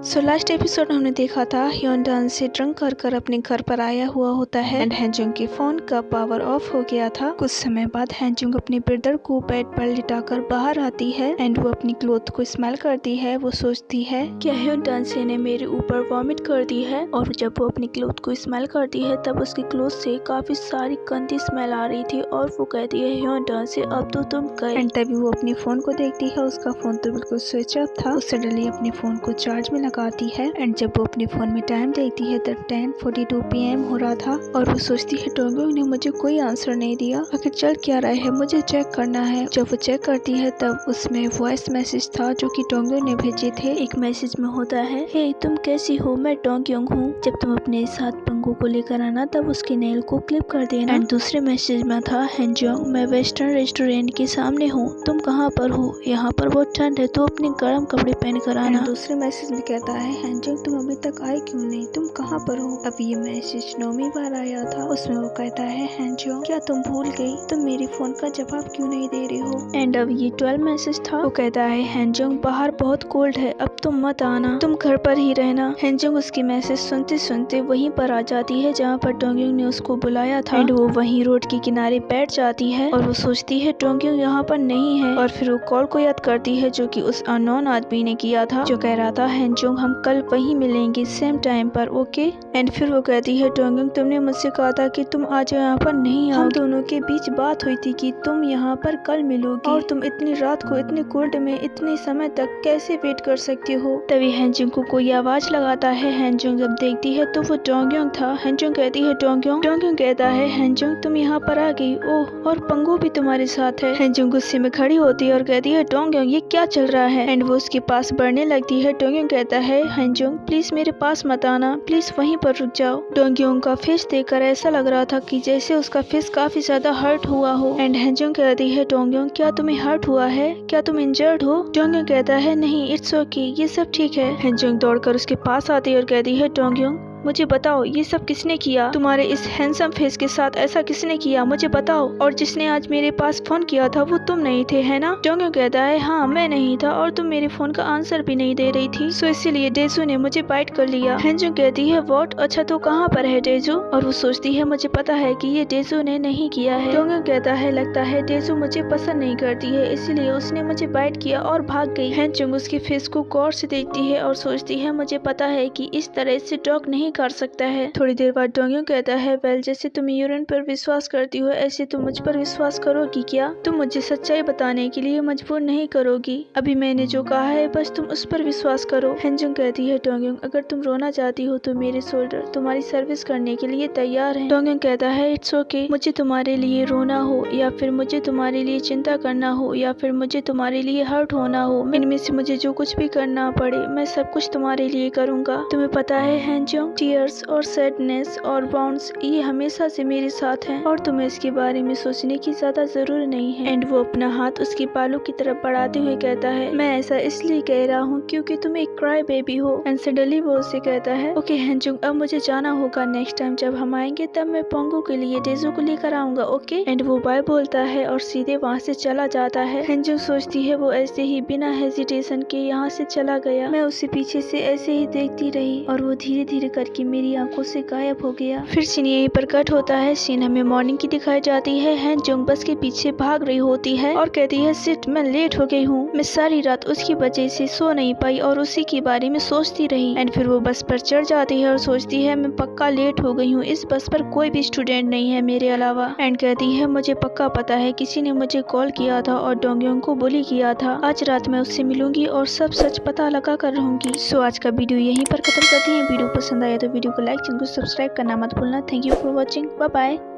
So last episode हमने देखा था ह्योन डांस से ड्रंक कर अपने घर पर आया हुआ होता है एंड हैंजोंग के फोन का पावर ऑफ हो गया था। कुछ समय बाद हैंजोंग अपने ब्रदर को बेड पर लिटाकर बाहर आती है एंड वो अपनी क्लोथ को स्मेल करती है। वो सोचती है क्या ह्योन डांस ने मेरे ऊपर वॉमिट कर दी है, और जब वो अपनी क्लोथ को स्मेल करती है तब उसकी क्लोथ से काफी सारी गंदी स्मेल आ रही थी और वो कहती है ह्योन डांस से अब तो तुम गए। एंड तभी वो अपनी फोन को देखती है, उसका फोन तो बिल्कुल स्विच ऑफ था। वो सडनली अपने फोन को चार्ज में लगाती है एंड जब वो अपने फोन में टाइम देखती है तब 10:42 PM हो रहा था और वो सोचती है डोंगयोंग ने मुझे कोई आंसर नहीं दिया, आखिर चल क्या रहा है, मुझे चेक करना है। जब वो चेक करती है तब उसमें वॉइस मैसेज था जो कि डोंगयोंग ने भेजे थे। एक मैसेज में होता है, हे तुम कैसी हो, मैं डोंगयोंग हूँ, जब तुम अपने साथ पंगू को लेकर आना तब उसके नेल को क्लिप कर देना। एंड दूसरे मैसेज में था, हैंजोंग मैं वेस्टर्न रेस्टोरेंट के सामने हूँ, तुम कहाँ पर हो, यहाँ पर बहुत ठंड है तो अपने गर्म कपड़े पहन कर आना। दूसरे मैसेज में कहता है, हैंजोंग तुम अभी तक आए क्यों नहीं, तुम कहाँ पर हो। अब ये मैसेज 9वीं बार आया था, उसमें वो कहता है, हैंजोंग क्या तुम भूल गई, तुम मेरी फोन का जवाब क्यों नहीं दे रही हो। एंड अब ये 12 मैसेज था, वो कहता है, हैंजोंग बाहर बहुत कोल्ड है, अब तुम मत आना, तुम घर पर ही रहना। हैंजोंग उसकी मैसेज सुनते सुनते वहीं पर आ जाती है जहाँ पर डोंगयोंग ने उसको बुलाया था एंड वो वहीं रोड के किनारे बैठ जाती है और वो सोचती है डोंगयोंग यहाँ पर नहीं है। और फिर वो कॉल को याद करती है जो कि उस अननोन आदमी ने किया था, जो कह रहा था, हैंजोंग हम कल वहीं मिलेंगे सेम टाइम पर, ओके। एंड फिर वो कहती है, डोंगयोंग तुमने मुझसे कहा था कि तुम आज यहाँ पर नहीं आओगे, हम दोनों के बीच बात हुई थी कि तुम यहाँ पर कल मिलोगी, और तुम इतनी रात को इतने कोल्ड में इतने समय तक कैसे वेट कर सकती हो। तभी हैंजोंग को कोई आवाज लगाता है। हैंजोंग जब देखती है तो वो डोंगयोंग था। हैंजोंग कहती है, डोंगयोंग। डोंगयोंग कहता है, हैंजोंग तुम यहाँ पर आ गई, ओह और पंगू भी तुम्हारे साथ है। हैंजोंग गुस्से में खड़ी होती है और कहती है, डोंगयोंग ये क्या चल रहा है। एंड वो उसके पास बढ़ने लगती है। डोंगयोंग कहता है, हैंजोंग प्लीज मेरे पास मत आना, प्लीज वहीं पर रुक जाओ। डोंगयोंग का फेस देखकर ऐसा लग रहा था कि जैसे उसका फेस काफी ज्यादा हर्ट हुआ हो। एंड हैंजोंग कहती है, डोंगयोंग क्या तुम्हें हर्ट हुआ है, क्या तुम इंजर्ड हो। डोंगयोंग कहता है, नहीं इट्स ओके, ये सब ठीक है। हैंजोंग दौड़कर उसके पास आती है और कहती है, डोंगयोंग मुझे बताओ ये सब किसने किया, तुम्हारे इस हैंडसम फेस के साथ ऐसा किसने किया, मुझे बताओ, और जिसने आज मेरे पास फोन किया था वो तुम नहीं थे है ना। डोंगयोंग कहता है, हाँ मैं नहीं था और तुम मेरे फोन का आंसर भी नहीं दे रही थी, सो इसीलिए डेजू ने मुझे बाइट कर लिया। हैंजोंग कहती है, व्हाट, अच्छा तो कहाँ पर है डेजू। और वो सोचती है मुझे पता है कि ये डेजू ने नहीं किया है। डोंगयोंग कहता है, लगता है डेजू मुझे पसंद नहीं करती है इसीलिए उसने मुझे बाइट किया और भाग गई। हैंजोंग उसके फेस को गौर से देखती है और सोचती है मुझे पता है कि इस तरह से टॉक नहीं कर सकता है। थोड़ी देर बाद डोंगयोंग कहता है, वेल जैसे तुम यूरिन पर विश्वास करती हो ऐसे तुम मुझ पर विश्वास करोगी क्या, तुम मुझे सच्चाई बताने के लिए मजबूर नहीं करोगी, अभी मैंने जो कहा है बस तुम उस पर विश्वास करो। हैंजोंग कहती है, डोंगयोंग अगर तुम रोना चाहती हो तो मेरे शोल्डर तुम्हारी सर्विस करने के लिए तैयार है। डोंगयोंग कहता है, इट्स ओके, मुझे तुम्हारे लिए रोना हो या फिर मुझे तुम्हारे लिए चिंता करना हो या फिर मुझे तुम्हारे लिए हर्ट होना हो, इनमें से मुझे जो कुछ भी करना पड़े मैं सब कुछ तुम्हारे लिए करूंगा। तुम्हें पता है हैंजोंग, टीयर्स और सैडनेस और बाउंड्स ये हमेशा से मेरे साथ हैं और तुम्हें इसके बारे में सोचने की ज्यादा जरूरत नहीं है। एंड वो अपना हाथ उसके बालों की तरफ बढ़ाते हुए कहता है, मैं ऐसा इसलिए कह रहा हूँ क्योंकि तुम एक क्राई बेबी हो। एंड सडनली वो उससे कहता है, ओके हैंजोंग अब मुझे जाना होगा, नेक्स्ट टाइम जब हम आएंगे तब मैं पोंगू के लिए डेजू को लेकर आऊंगा, ओके। एंड वो बाय बोलता है और सीधे वहाँ से चला जाता है। हैंजोंग सोचती है वो ऐसे ही बिना हेजिटेशन के यहाँ से चला गया, मैं उसे पीछे से ऐसे ही देखती रही और वो धीरे धीरे करके मेरी आंखों से गायब हो गया। फिर सीन यहीं पर कट होता है। सीन हमें मॉर्निंग की दिखाई जाती है। हैंजोंग बस के पीछे भाग रही होती है और कहती है, शिट मैं लेट हो गई हूँ, मैं सारी रात उसकी वजह से सो नहीं पाई और उसी के बारे में सोचती रही। एंड फिर वो बस पर चढ़ जाती है और सोचती है मैं पक्का लेट हो गई हूँ, इस बस पर कोई भी स्टूडेंट नहीं है मेरे अलावा। एंड कहती है, मुझे पक्का पता है किसी ने मुझे कॉल किया था और डोंगयोंग को बुली किया था, आज रात मैं उससे मिलूंगी और सब सच पता लगा कर रहूंगी। सो आज का वीडियो यहीं पर खत्म करती है। वीडियो पसंद आया तो वीडियो को लाइक, चैनल को सब्सक्राइब करना मत भूलना। Thank you for watching, bye bye.